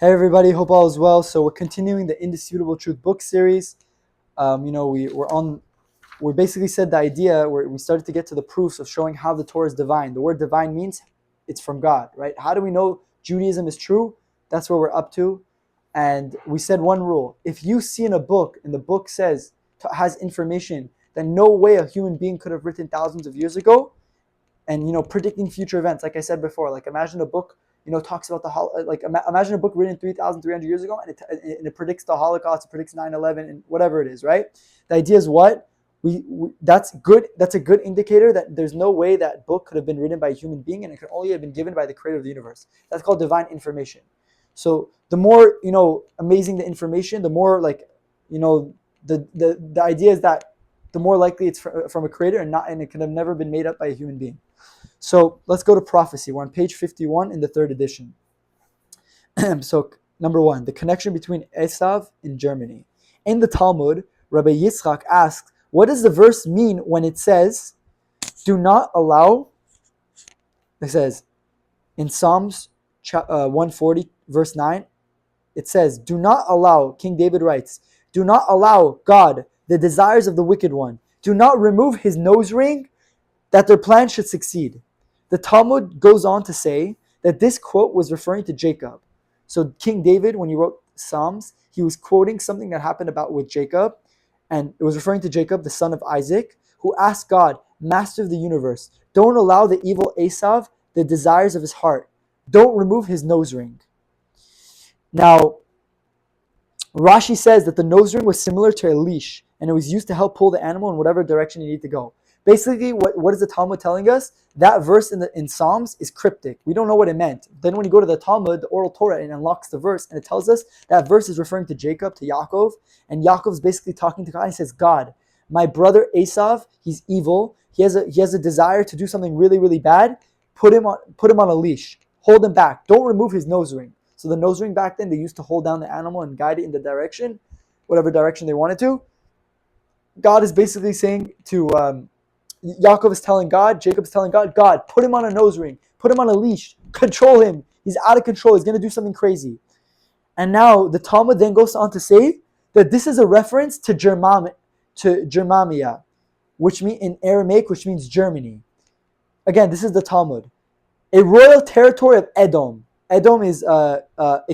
Hey everybody, hope all is well. So we're continuing the Indisputable Truth book series. We basically said the idea where we started to get to the proofs of showing how the Torah is divine. The word divine means it's from God, right? How do we know Judaism is true? That's where we're up to. And we said one rule: if you see in a book, and the book has information that no way a human being could have written thousands of years ago, and predicting future events, like I said before, like imagine a book talks about imagine a book written 3,300 years ago, and it predicts the Holocaust, it predicts 9/11, and whatever it is, right? The idea is what that's good. That's a good indicator that there's no way that book could have been written by a human being, and it could only have been given by the creator of the universe. That's called divine information. So the more amazing the information, the more the idea is that the more likely it's from a creator, and it could have never been made up by a human being. So let's go to prophecy. We're on page 51 in the third edition. So number one, the connection between Esav and Germany. In the Talmud, Rabbi Yitzchak asks, what does the verse mean when it says, do not allow, it says in Psalms 140 verse 9, it says, do not allow, King David writes, do not allow God the desires of the wicked one. Do not remove his nose ring, that their plan should succeed. The Talmud goes on to say that this quote was referring to Jacob. So King David, when he wrote Psalms, he was quoting something that happened with Jacob, and it was referring to Jacob, the son of Isaac, who asked God, Master of the universe, don't allow the evil Esav the desires of his heart. Don't remove his nose ring. Now, Rashi says that the nose ring was similar to a leash, and it was used to help pull the animal in whatever direction you need to go. Basically, what is the Talmud telling us? That verse in Psalms is cryptic. We don't know what it meant. Then when you go to the Talmud, the oral Torah, it unlocks the verse, and it tells us that verse is referring to Jacob, to Yaakov, and Yaakov's basically talking to God. He says, God, my brother Esav, he's evil. He has a desire to do something really, really bad. Put him on a leash. Hold him back. Don't remove his nose ring. So the nose ring back then, they used to hold down the animal and guide it in the direction, whatever direction they wanted to. God is basically saying to Yaakov is telling God, Jacob is telling God, God, put him on a nose ring, put him on a leash, control him. He's out of control. He's going to do something crazy. And now the Talmud then goes on to say that this is a reference to Germania, which means in Aramaic, which means Germany. Again, this is the Talmud. A royal territory of Edom. Edom is a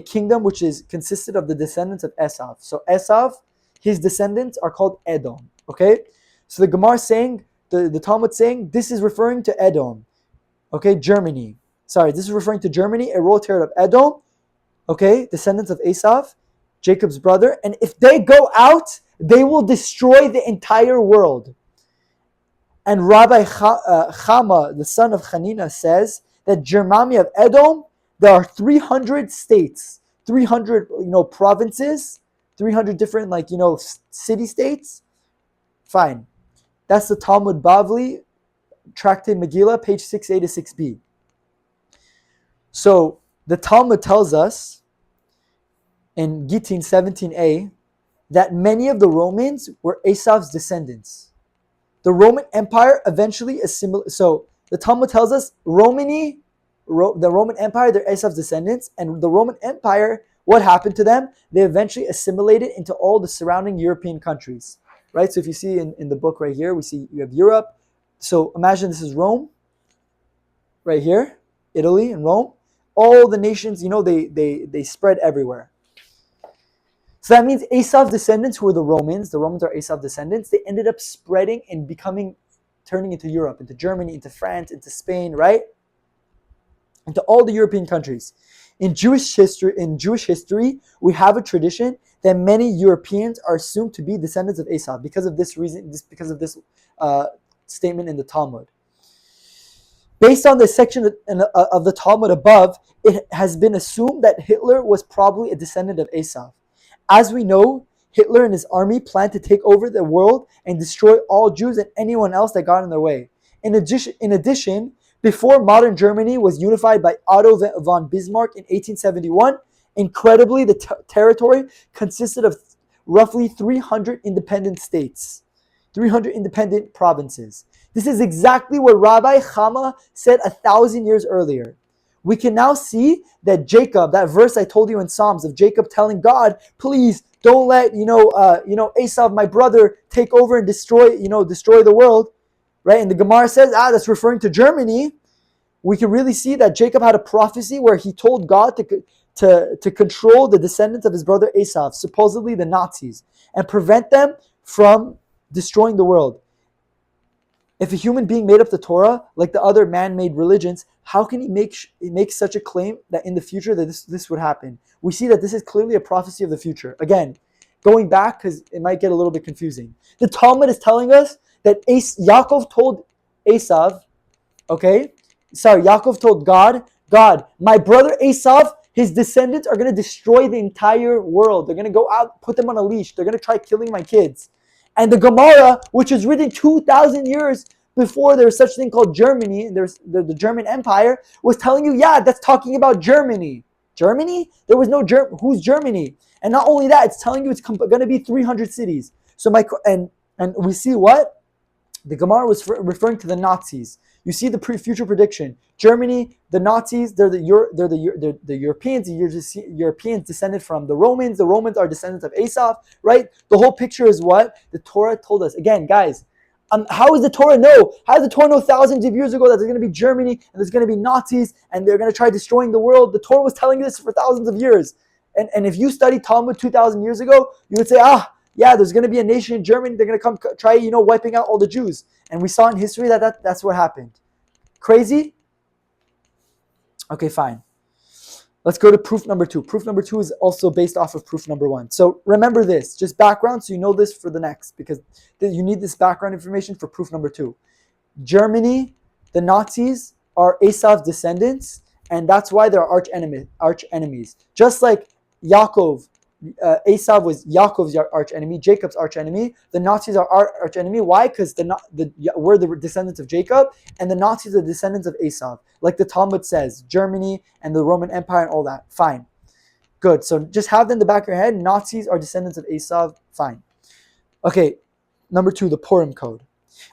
kingdom which consisted of the descendants of Esav. So Esav, his descendants are called Edom. Okay, so the Gemara is saying, the Talmud saying, this is referring to Edom. Okay, Germany. Sorry, this is referring to Germany, a royal territory of Edom. Okay, descendants of Esav, Jacob's brother. And if they go out, they will destroy the entire world. And Rabbi Chama, the son of Hanina, says that Germania of Edom, there are 300 states, 300 provinces, 300 different city-states. Fine. That's the Talmud Bavli, Tractate Megillah, page 6a to 6b. So the Talmud tells us in Gittin 17a that many of the Romans were Asavs descendants. The Roman Empire eventually assimilated. So the Talmud tells us the Roman Empire, they're Asav's descendants, and the Roman Empire, what happened to them? They eventually assimilated into all the surrounding European countries. Right? So if you see in the book right here, we see you have Europe. So imagine this is Rome, right here, Italy and Rome. All the nations, they spread everywhere. So that means Asav's descendants, who were the Romans are Asav's descendants, they ended up spreading and turning into Europe, into Germany, into France, into Spain, right? Into all the European countries. In Jewish history, we have a tradition that many Europeans are assumed to be descendants of Esav because of this reason, because of this statement in the Talmud. Based on this section of the Talmud above, it has been assumed that Hitler was probably a descendant of Esav. As we know, Hitler and his army planned to take over the world and destroy all Jews and anyone else that got in their way. In addition, before modern Germany was unified by Otto von Bismarck in 1871, incredibly, the territory consisted of roughly 300 independent states, 300 independent provinces. This is exactly what Rabbi Chama said 1,000 years earlier. we can now see that Jacob, that verse I told you in Psalms of Jacob telling God, please don't let Esav, my brother, take over and destroy the world, right? And the Gemara says, that's referring to Germany. We can really see that Jacob had a prophecy where he told God to control the descendants of his brother Esav, supposedly the Nazis, and prevent them from destroying the world. If a human being made up the Torah, like the other man-made religions, how can he make such a claim that in the future that this would happen? We see that this is clearly a prophecy of the future. Again, going back, because it might get a little bit confusing. The Talmud is telling us that Yaakov told Esav, Yaakov told God, my brother Esav, his descendants are going to destroy the entire world. They're going to go out, put them on a leash. They're going to try killing my kids. And the Gemara, which was written 2,000 years before there was such thing called Germany, and there's the German Empire, was telling you, that's talking about Germany. Germany? There was no who's Germany? And not only that, it's telling you it's going to be 300 cities. So and we see what? The Gemara was referring to the Nazis. You see the future prediction. Germany, the Nazis, they're the Europeans. The Europeans descended from the Romans. The Romans are descendants of Esav, right? The whole picture is what? The Torah told us. Again, guys, how does the Torah know? How does the Torah know thousands of years ago that there's going to be Germany and there's going to be Nazis and they're going to try destroying the world? The Torah was telling you this for thousands of years. And if you studied Talmud 2,000 years ago, you would say, there's going to be a nation in Germany. They're going to come try, wiping out all the Jews. And we saw in history that's what happened. Crazy? Okay, fine. Let's go to proof number 2. Proof number 2 is also based off of proof number 1. So remember this, just background so you know this for the next, because you need this background information for proof number 2. Germany, the Nazis are Asav's descendants, and that's why they're arch enemies. Just like Yaakov, Esav was Yaakov's arch enemy, Jacob's arch enemy. The Nazis are our arch enemy. Why? Because we're the descendants of Jacob, and the Nazis are the descendants of Esav. Like the Talmud says, Germany and the Roman Empire and all that. Fine. Good. So just have that in the back of your head. Nazis are descendants of Esav. Fine. Okay. Number 2, the Purim code.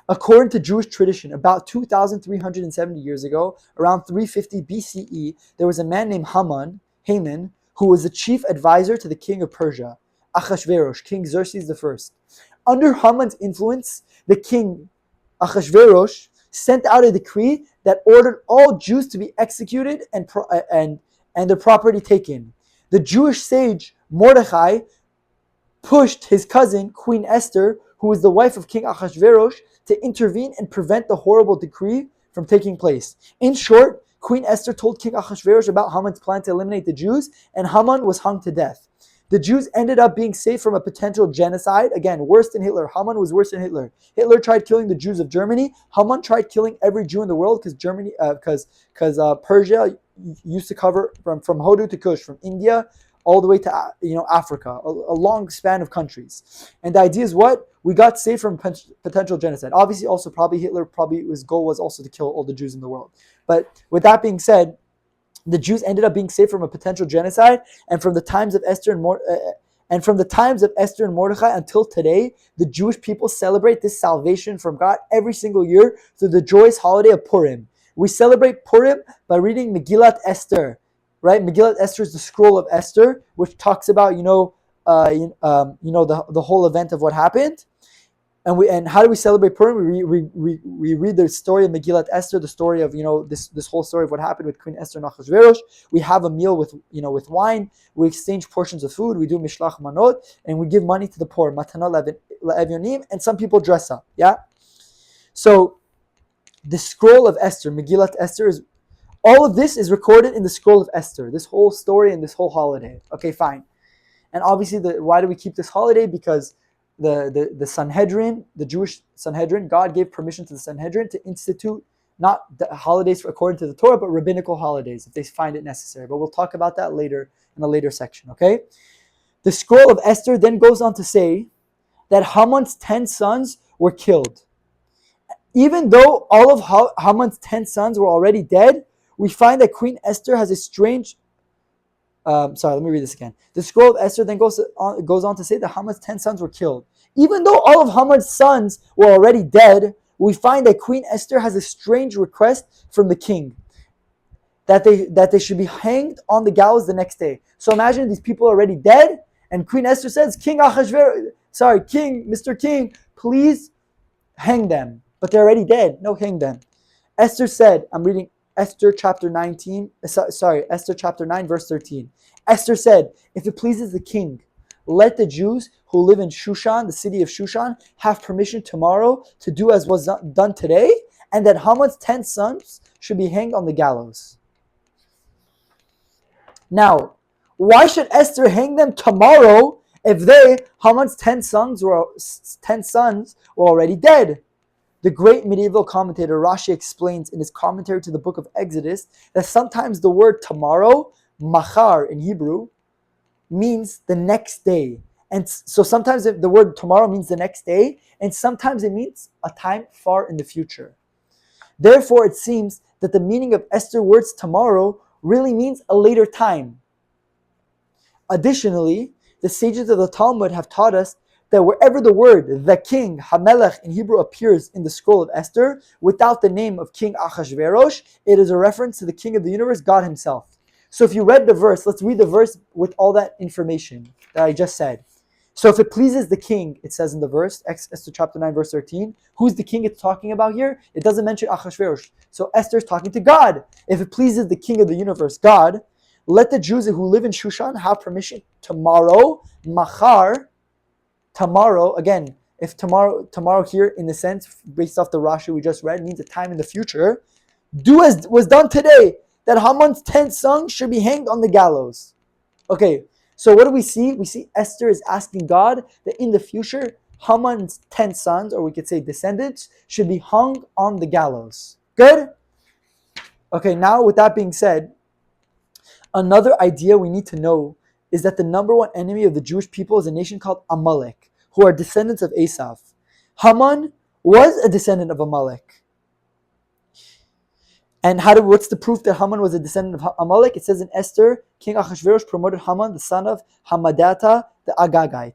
According to Jewish tradition, about 2,370 years ago, around 350 BCE, there was a man named Haman, who was the chief advisor to the king of Persia, Achashverosh, King Xerxes I. Under Haman's influence, the king Achashverosh sent out a decree that ordered all Jews to be executed and their property taken. The Jewish sage Mordechai pushed his cousin, Queen Esther, who was the wife of King Achashverosh, to intervene and prevent the horrible decree from taking place. In short, Queen Esther told King Ahasuerus about Haman's plan to eliminate the Jews, and Haman was hung to death. The Jews ended up being saved from a potential genocide. Again, worse than Hitler. Haman was worse than Hitler. Hitler tried killing the Jews of Germany. Haman tried killing every Jew in the world because Persia used to cover from Hodu to Kush, from India all the way to Africa, a long span of countries. And the idea is what? We got saved from potential genocide. Obviously, also Hitler his goal was also to kill all the Jews in the world. But with that being said, the Jews ended up being saved from a potential genocide, and from the times of Esther and Mordechai until today, the Jewish people celebrate this salvation from God every single year through the joyous holiday of Purim. We celebrate Purim by reading Megillat Esther, right? Megillat Esther is the scroll of Esther, which talks about the whole event of what happened. And how do we celebrate Purim? We read the story of Megillat Esther, the story of this whole story of what happened with Queen Esther and Achashverosh. We have a meal with wine. We exchange portions of food. We do mishlach manot, and we give money to the poor, matana le'evyonim, and some people dress up. Yeah. So the scroll of Esther, Megillat Esther, all of this is recorded in the scroll of Esther. This whole story and this whole holiday. Okay, fine. And obviously, why do we keep this holiday? Because the Sanhedrin, the Jewish Sanhedrin, God gave permission to the Sanhedrin to institute not the holidays according to the Torah, but rabbinical holidays if they find it necessary. But we'll talk about that later in a later section, okay? The scroll of Esther then goes on to say that Haman's 10 sons were killed. Even though all of Haman's 10 sons were already dead, we find that Queen Esther has a strange... let me read this again. The scroll of Esther then goes on to say that Haman's 10 sons were killed. Even though all of Haman's sons were already dead, we find that Queen Esther has a strange request from the king. that they should be hanged on the gallows the next day. So imagine these people are already dead, and Queen Esther says, King Mr. King, please hang them. But they're already dead. No, hang them. Esther said, I'm reading Esther chapter 9, verse 13. Esther said, if it pleases the king, let the Jews who live in Shushan, the city of Shushan, have permission tomorrow to do as was done today, and that Haman's 10 sons should be hanged on the gallows. Now, why should Esther hang them tomorrow if Haman's 10 sons were already dead? The great medieval commentator Rashi explains in his commentary to the book of Exodus that sometimes the word tomorrow, machar in Hebrew, means the next day. And so sometimes the word tomorrow means the next day, and sometimes it means a time far in the future. Therefore, it seems that the meaning of Esther's words tomorrow really means a later time. Additionally, the sages of the Talmud have taught us that wherever the word the king, Hamelech in Hebrew, appears in the scroll of Esther without the name of King Achashverosh, it is a reference to the King of the universe, God himself. So if you read the verse, let's read the verse with all that information that I just said. So if it pleases the king, it says in the verse, Esther chapter 9, verse 13, who's the king it's talking about here? It doesn't mention Achashverosh. So Esther's talking to God. If it pleases the king of the universe, God, let the Jews who live in Shushan have permission tomorrow, machar, tomorrow, again, if tomorrow here in the sense, based off the Rashi we just read, means a time in the future, do as was done today, that Haman's 10 sons should be hanged on the gallows. Okay, so what do we see? We see Esther is asking God that in the future, Haman's 10 sons, or we could say descendants, should be hung on the gallows. Good? Okay, now with that being said, another idea we need to know is that the number one enemy of the Jewish people is a nation called Amalek, who are descendants of Esav. Haman was a descendant of Amalek. And what's the proof that Haman was a descendant of Amalek? It says in Esther, King Achashverosh promoted Haman, the son of Hammedatha, the Agagite.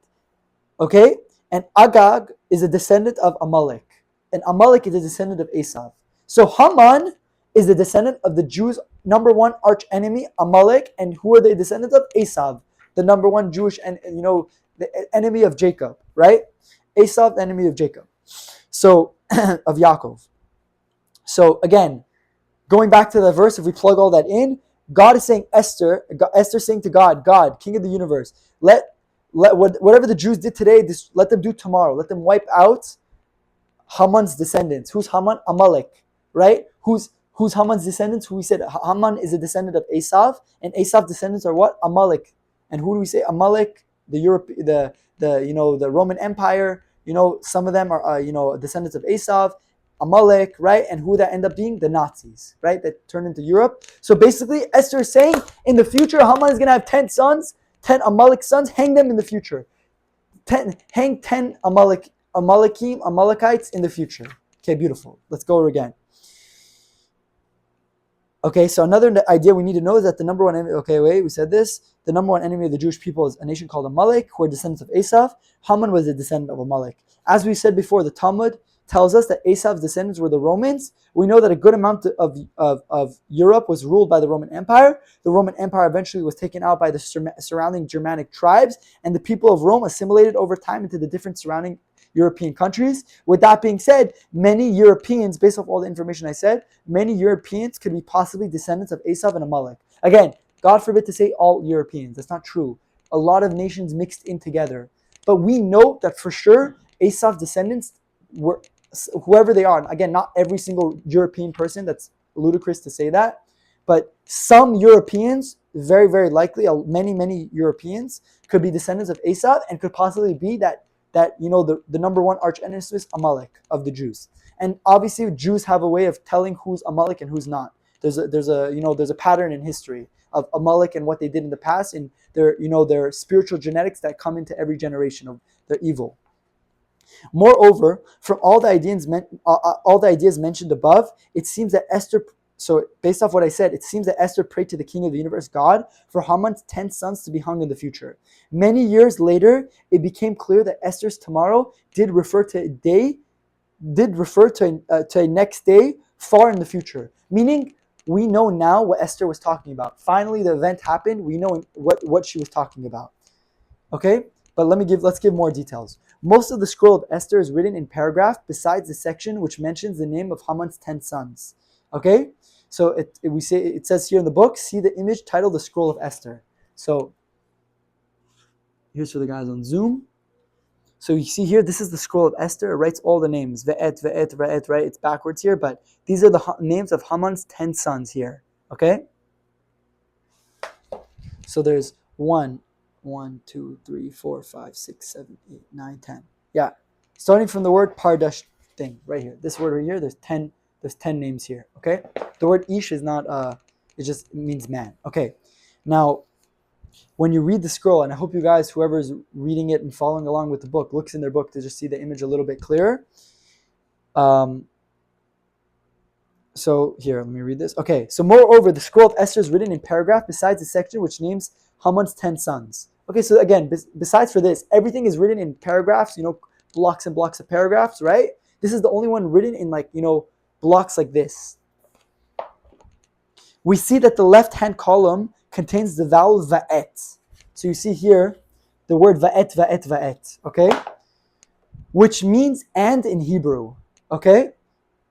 Okay? And Agag is a descendant of Amalek. And Amalek is a descendant of Esav. So Haman is the descendant of the Jews' number one arch enemy, Amalek. And who are they descendants of? Esav, the number one Jewish, and the enemy of Jacob, right? Esav, the enemy of Jacob. So, of Yaakov. So again, going back to the verse, if we plug all that in, God is saying Esther saying to God, King of the universe, let whatever the Jews did today, let them do tomorrow. Let them wipe out Haman's descendants. Who's Haman? Amalek, right? Who's Haman's descendants? Who we said Haman is a descendant of Esav, and Esav's descendants are what? Amalek. And who do we say? Amalek, the Roman Empire. Some of them are descendants of Esav. Amalek, right? And who that end up being? The Nazis, right? That turned into Europe. So basically, Esther is saying, in the future, Haman is going to have 10 sons, 10 Amalek sons, hang them in the future. Hang 10 Amalekites in the future. Okay, beautiful. Let's go over again. Okay, so another idea we need to know is that the number one enemy, we said this. The number one enemy of the Jewish people is a nation called Amalek, who are descendants of Esav. Haman was a descendant of Amalek. As we said before, the Talmud tells us that Esav's descendants were the Romans. We know that a good amount of Europe was ruled by the Roman Empire. The Roman Empire eventually was taken out by the surrounding Germanic tribes, and the people of Rome assimilated over time into the different surrounding European countries. With that being said, many Europeans, based off all the information I said, many Europeans could be possibly descendants of Esav and Amalek. Again, God forbid to say all Europeans. That's not true. A lot of nations mixed in together. But we know that for sure, Esav's descendants were whoever they are. Again, not every single European person. That's ludicrous to say that. But some Europeans, very, very likely, many Europeans could be descendants of Esav and could possibly be the number one arch enemy is Amalek of the Jews. And obviously Jews have a way of telling who's Amalek and who's not. There's a pattern in history of Amalek and what they did in the past, and their spiritual genetics that come into every generation of their evil. Moreover, from all the ideas mentioned above, it seems that Esther. So based off what I said, it seems that Esther prayed to the King of the universe, God, for Haman's 10 sons to be hung in the future. Many years later, it became clear that Esther's tomorrow did refer to a next day far in the future. Meaning, we know now what Esther was talking about. Finally, the event happened. We know what she was talking about. Okay? But let's give more details. Most of the scroll of Esther is written in paragraph besides the section which mentions the name of Haman's 10 sons. Okay? So it says here in the book, see the image titled the Scroll of Esther. So here's for the guys on Zoom. So you see here, this is the scroll of Esther. It writes all the names. Ve'et, ve'et, ve'et, right? It's backwards here, but these are the names of Haman's 10 sons here. Okay? So there's 1, 2, 3, 4, 5, 6, 7, 8, 9, 10. Yeah. Starting from the word pardash thing, right here. This word right here, there's 10 names here. Okay? The word ish is not, it means man. Okay. Now, when you read the scroll, and I hope you guys, whoever's reading it and following along with the book, looks in their book to just see the image a little bit clearer. So here, let me read this. Okay, so moreover, the scroll of Esther is written in paragraph besides the section which names Haman's 10 sons. Okay, so again, besides for this, everything is written in paragraphs, blocks and blocks of paragraphs, right? This is the only one written in blocks like this. We see that the left-hand column contains the vowel va'et. So you see here the word va'et, va'et, va'et, okay? Which means and in Hebrew, okay?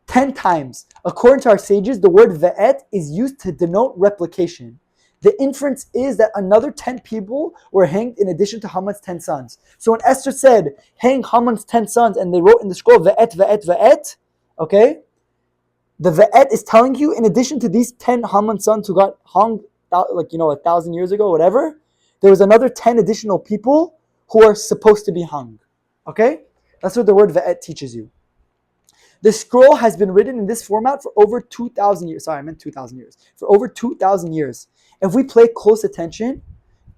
10 times. According to our sages, the word va'et is used to denote replication. The inference is that another 10 people were hanged in addition to Haman's 10 sons. So when Esther said, hang Haman's 10 sons, and they wrote in the scroll, va'et, va'et, va'et, okay? The va'et is telling you, in addition to these 10 Haman sons who got hung 1,000 years ago, whatever, there was another 10 additional people who are supposed to be hung. Okay? That's what the word va'et teaches you. The scroll has been written in this format for over 2,000 years. Sorry, I meant 2,000 years. For over 2,000 years. If we pay close attention,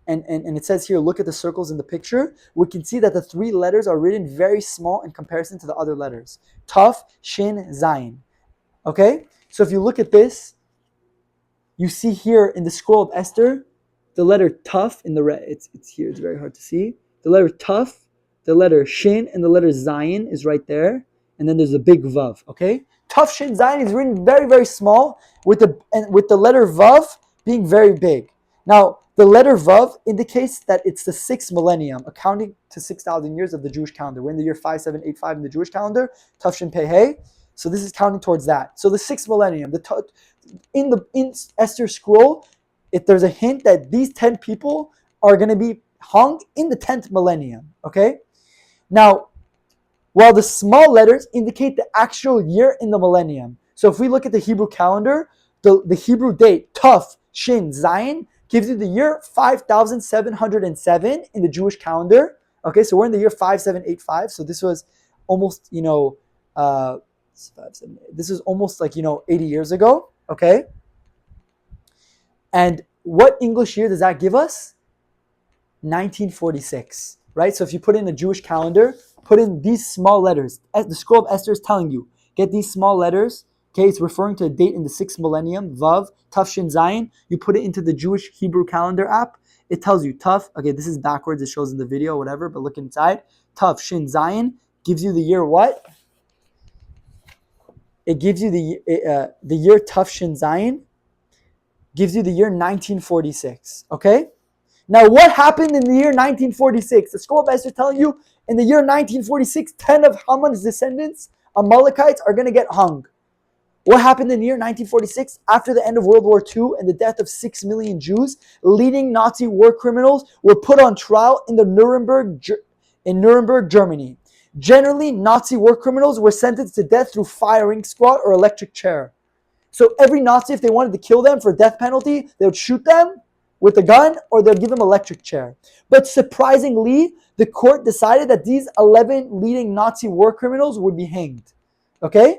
and it says here, look at the circles in the picture, we can see that the 3 letters are written very small in comparison to the other letters. Taf, Shin, Zayin. Okay? So if you look at this, you see here in the scroll of Esther, the letter Taf in the red, it's here, it's very hard to see. The letter Taf, the letter Shin, and the letter Zayin is right there. And then there's a big Vav, okay? Taf, Shin, Zayin is written very, very small with the letter Vav being very big. Now, the letter Vav indicates that it's the 6th millennium, accounting to 6,000 years of the Jewish calendar. We're in the year 5785 in the Jewish calendar, Taf, Shin, Pei, Hey. So this is counting towards that. So the 6th millennium, in Esther's scroll, if there's a hint that these 10 people are going to be hung in the 10th millennium. Okay? Now, while the small letters indicate the actual year in the millennium. So if we look at the Hebrew calendar, the Hebrew date, Taf, Shin, Zayin, gives you the year 5707 in the Jewish calendar. Okay, so we're in the year 5785. So this was almost, this is almost 80 years ago, okay? And what English year does that give us? 1946, right? So if you put in a Jewish calendar, put in these small letters. As the scroll of Esther is telling you, get these small letters, okay? It's referring to a date in the 6th millennium, Vav, Taf, Shin, Zayin. You put it into the Jewish Hebrew calendar app. It tells you Taf, okay, this is backwards, it shows in the video, whatever, but look inside. Taf, Shin, Zayin gives you the year what? It gives you the year Taf, Shin, Zayin, gives you the year 1946, okay? Now, what happened in the year 1946? The scroll of Esther is telling you, in the year 1946, 10 of Haman's descendants, Amalekites, are going to get hung. What happened in the year 1946? After the end of World War II and the death of 6 million Jews, leading Nazi war criminals were put on trial in Nuremberg, Germany. Generally, Nazi war criminals were sentenced to death through firing squad or electric chair. So every Nazi, if they wanted to kill them for death penalty, they would shoot them with a gun or they'd give them electric chair. But surprisingly, the court decided that these 11 leading Nazi war criminals would be hanged. Okay?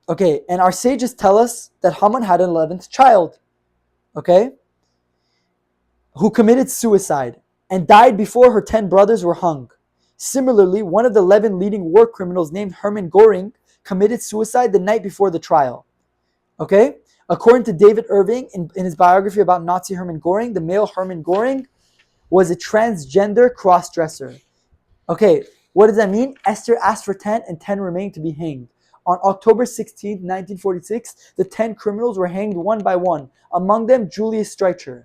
Okay, and our sages tell us that Haman had an 11th child. Okay? Who committed suicide and died before her 10 brothers were hung. Similarly, one of the 11 leading war criminals named Herman Goring committed suicide the night before the trial. Okay? According to David Irving, in his biography about Nazi Herman Goring, the male Herman Goring was a transgender cross-dresser. Okay, What does that mean? Esther asked for 10 and 10 remained to be hanged. On October 16, 1946, the 10 criminals were hanged one by one. Among them, Julius Streicher,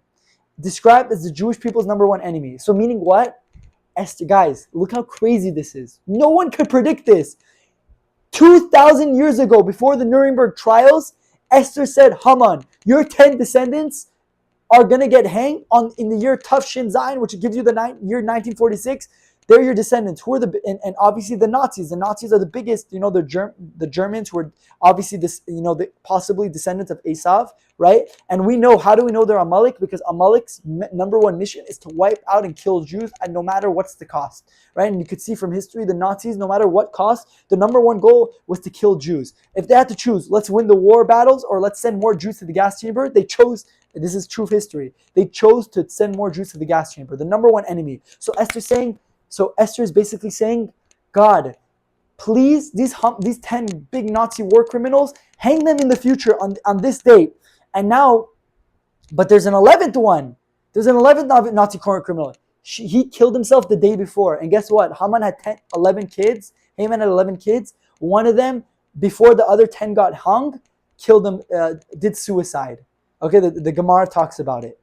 described as the Jewish people's number one enemy. So meaning what? Esther, guys, look how crazy this is. No one could predict this. 2,000 years ago, before the Nuremberg trials, Esther said, Haman, your 10 descendants are going to get hanged in the year Tuf Shin Zayin, which gives you the year 1946. They're your descendants. Who are and obviously the Nazis. The Nazis are the biggest, the Germans, who are obviously this, possibly descendants of Esav, right? And we know, how do we know they're Amalek? Because Amalek's number one mission is to wipe out and kill Jews, and no matter what's the cost, right? And you could see from history, the Nazis, no matter what cost, the number one goal was to kill Jews. If they had to choose, let's win the war battles or let's send more Jews to the gas chamber, they chose, this is true history, they chose to send more Jews to the gas chamber, the number one enemy. So Esther is basically saying, God, please, these 10 big Nazi war criminals, hang them in the future on this date. And now, but there's an 11th one. There's an 11th Nazi criminal. He killed himself the day before. And guess what? Haman had 11 kids. Haman had 11 kids. One of them, before the other 10 got hung, killed him, did suicide. Okay, the Gemara talks about it.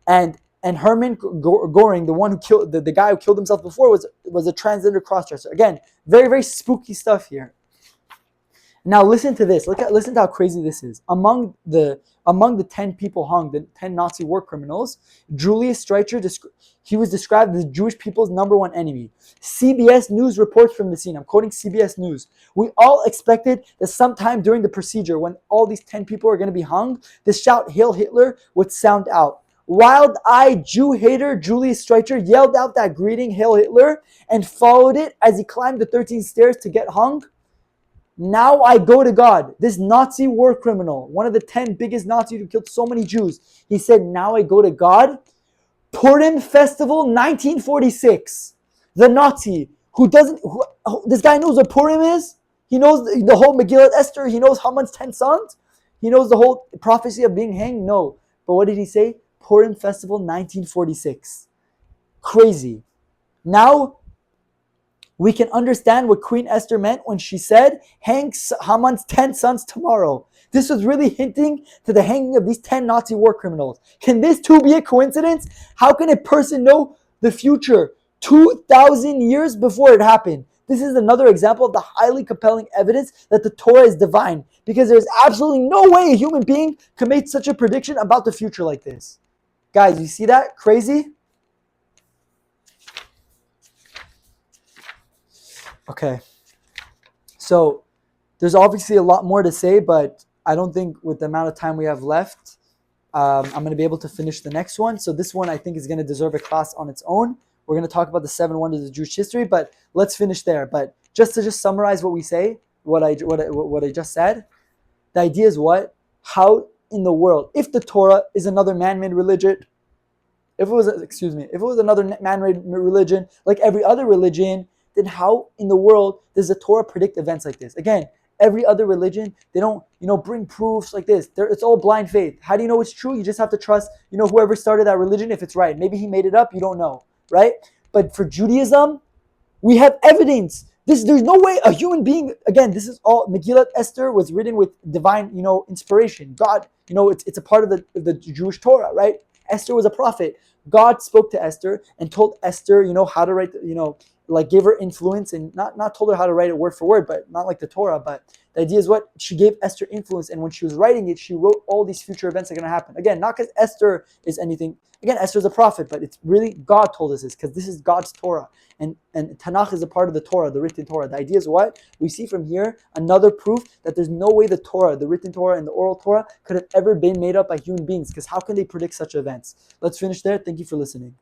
And Herman Goring, the one who killed the guy who killed himself before, was a transgender crossdresser. Again, very, very spooky stuff here. Now listen to this. Listen to how crazy this is. Among the 10 people hung, the 10 Nazi war criminals, Julius Streicher, he was described as the Jewish people's number one enemy. CBS News reports from the scene. I'm quoting CBS News. We all expected that sometime during the procedure, when all these 10 people are going to be hung, the shout "Hail Hitler" would sound out. Wild-eyed Jew hater Julius Streicher yelled out that greeting, "Hail Hitler," and followed it as he climbed the 13 stairs to get hung. Now I go to God. This Nazi war criminal, one of the 10 biggest Nazis who killed so many Jews, he said, now I go to God. Purim Festival 1946. The Nazi this guy knows what Purim is. He knows the whole Megillah Esther. He knows Haman's 10 sons. He knows the whole prophecy of being hanged. No. But what did he say? Purim Festival 1946. Crazy. Now we can understand what Queen Esther meant when she said, hang Haman's 10 sons tomorrow. This was really hinting to the hanging of these 10 Nazi war criminals. Can this too be a coincidence? How can a person know the future 2,000 years before it happened? This is another example of the highly compelling evidence that the Torah is divine, because there's absolutely no way a human being can make such a prediction about the future like this. Guys, you see that? Crazy? Okay, so there's obviously a lot more to say, but I don't think with the amount of time we have left, I'm going to be able to finish the next one. So this one I think is going to deserve a class on its own. We're going to talk about the 7 wonders of Jewish history, but let's finish there. But just to summarize what we say, what I just said, the idea is what? How in the world, if the Torah is another man-made religion, if it was another man-made religion like every other religion, then how in the world does the Torah predict events like this? Again, every other religion, they don't, bring proofs like this. It's all blind faith. How do you know it's true? You just have to trust, whoever started that religion, if it's right. Maybe he made it up, you don't know, right? But for Judaism, we have evidence. There's no way a human being, again, this is all, Megillah Esther was written with divine, inspiration. God, it's a part of the Jewish Torah, right? Esther was a prophet. God spoke to Esther and told Esther, how to write, gave her influence, and not told her how to write it word for word, but not like the Torah. But the idea is what? She gave Esther influence, and when she was writing it, she wrote all these future events that are going to happen. Again, not because Esther is anything. Again, Esther's a prophet, but it's really God told us this, because this is God's Torah. And Tanakh is a part of the Torah, the written Torah. The idea is what? We see from here another proof that there's no way the Torah, the written Torah and the oral Torah could have ever been made up by human beings, because how can they predict such events? Let's finish there. Thank you for listening.